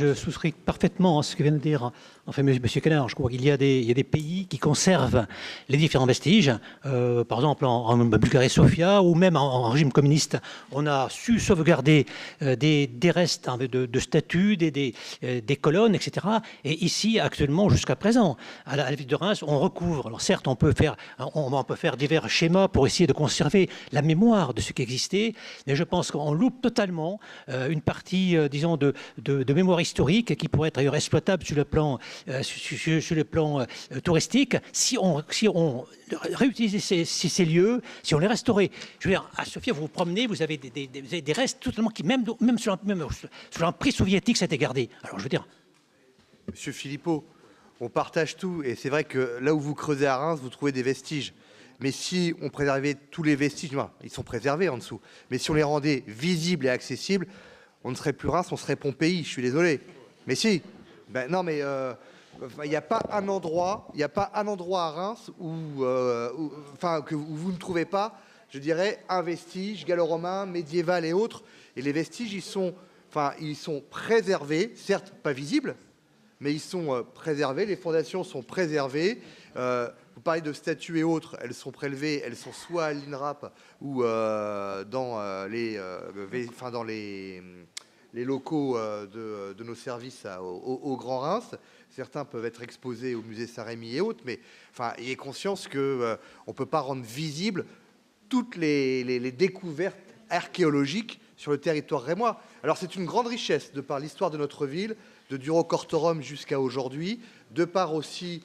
je souscris parfaitement à ce que vient de dire enfin, M. Canard. Je crois qu'il y a des pays qui conservent les différents vestiges. Par exemple, en Bulgarie, Sofia, ou même en régime communiste, on a su sauvegarder des restes de statues, des colonnes, etc. Et ici, actuellement, jusqu'à présent, à la ville de Reims, on recouvre. Alors certes, on peut faire divers schémas pour essayer de conserver la mémoire de ce qui existait, mais je pense qu'on loupe totalement une partie, disons, de mémoire historique qui pourrait être d'ailleurs exploitable sur le plan, touristique si on réutilisait ces lieux, si on les restaurait. Je veux dire, à Sofia, vous vous promenez, vous avez des restes totalement qui, même sous l'emprise soviétique, ça a été gardé. Alors, je veux dire... Monsieur Philippot, on partage tout, et c'est vrai que là où vous creusez à Reims, vous trouvez des vestiges. Mais si on préservait tous les vestiges, ils sont préservés en dessous, mais si on les rendait visibles et accessibles, on ne serait plus Reims, on serait Pompéi, je suis désolé. Mais si, ben non mais il n'y a pas un endroit à Reims où vous ne trouvez pas, je dirais, un vestige gallo-romain, médiéval et autres. Et les vestiges, ils sont préservés, certes pas visibles, mais ils sont préservés, les fondations sont préservées. Vous parlez de statues et autres, elles sont prélevées, elles sont soit à l'INRAP ou dans les locaux de nos services au Grand Reims. Certains peuvent être exposés au musée Saint-Rémy et autres, mais ayez conscience qu'on ne peut pas rendre visibles toutes les découvertes archéologiques sur le territoire rémois. Alors c'est une grande richesse de par l'histoire de notre ville, de Duro-Cortorum jusqu'à aujourd'hui, de par aussi,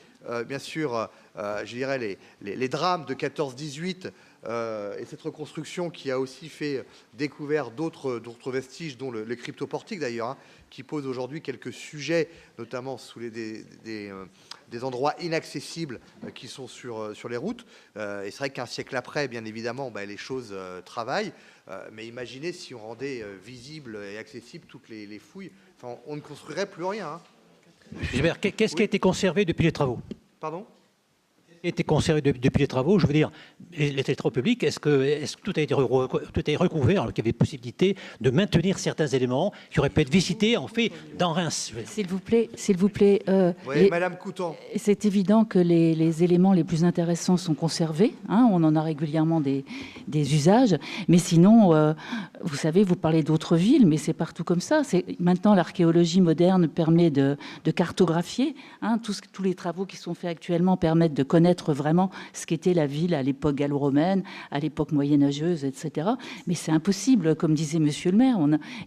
bien sûr, je dirais les drames de 14-18 et cette reconstruction qui a aussi fait découvert d'autres vestiges, dont le cryptoportique d'ailleurs, qui pose aujourd'hui quelques sujets, notamment sous des endroits inaccessibles qui sont sur les routes. Et c'est vrai qu'un siècle après, bien évidemment, les choses travaillent. Mais imaginez si on rendait visibles et accessibles toutes les fouilles. Enfin, on ne construirait plus rien. Hein. Qu'est-ce qui a été conservé depuis les travaux? Pardon? Été conservé depuis les travaux, je veux dire, les travaux publics, est-ce que tout a été recouvert, alors qu'il y avait possibilité de maintenir certains éléments qui auraient pu être visités, en fait, dans Reims? S'il vous plaît. Oui, Madame Coutan. C'est évident que les éléments les plus intéressants sont conservés. Hein, on en a régulièrement des usages. Mais sinon, vous savez, vous parlez d'autres villes, mais c'est partout comme ça. Maintenant, l'archéologie moderne permet de cartographier. Hein, tous les travaux qui sont faits actuellement permettent de connaître vraiment ce qu'était la ville à l'époque gallo-romaine, à l'époque moyenâgeuse, etc. Mais c'est impossible, comme disait Monsieur le maire.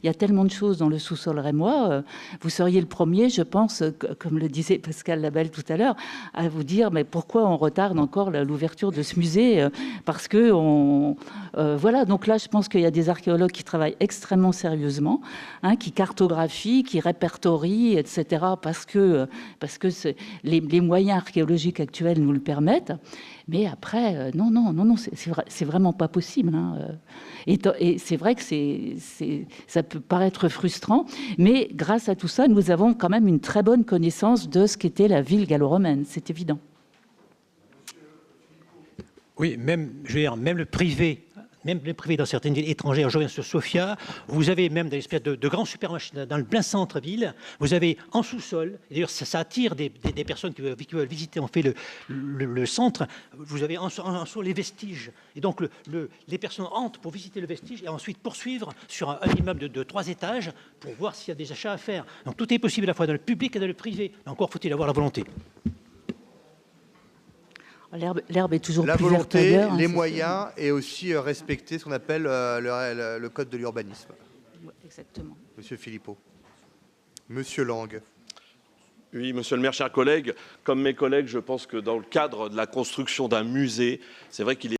Il y a tellement de choses dans le sous-sol rémois. Vous seriez le premier, je pense, comme le disait Pascal Labelle tout à l'heure, à vous dire mais pourquoi on retarde encore l'ouverture de ce musée? Parce que voilà. Donc là, je pense qu'il y a des archéologues qui travaillent extrêmement sérieusement, hein, qui cartographient, qui répertorient, etc. Parce que les moyens archéologiques actuels nous le permettent. Mais après, non, c'est vraiment pas possible. Hein. Et c'est vrai que ça peut paraître frustrant, mais grâce à tout ça, nous avons quand même une très bonne connaissance de ce qu'était la ville gallo-romaine, c'est évident. Oui, même le privé. Même les privés dans certaines villes étrangères, je reviens sur Sofia, vous avez même des espèces de grands supermarchés dans le plein centre-ville, vous avez en sous-sol, et d'ailleurs ça attire des personnes qui veulent visiter en fait le centre, vous avez en dessous les vestiges, et donc les personnes entrent pour visiter le vestige et ensuite poursuivre sur un immeuble de 3 étages pour voir s'il y a des achats à faire. Donc tout est possible à la fois dans le public et dans le privé, encore faut-il avoir la volonté. L'herbe est toujours la plus verte volonté, ailleurs, les hein, moyens et aussi respecter ce qu'on appelle le code de l'urbanisme. Exactement. Monsieur Philippot. Monsieur Lang. Oui, monsieur le maire, chers collègues, comme mes collègues, je pense que dans le cadre de la construction d'un musée, c'est vrai qu'il est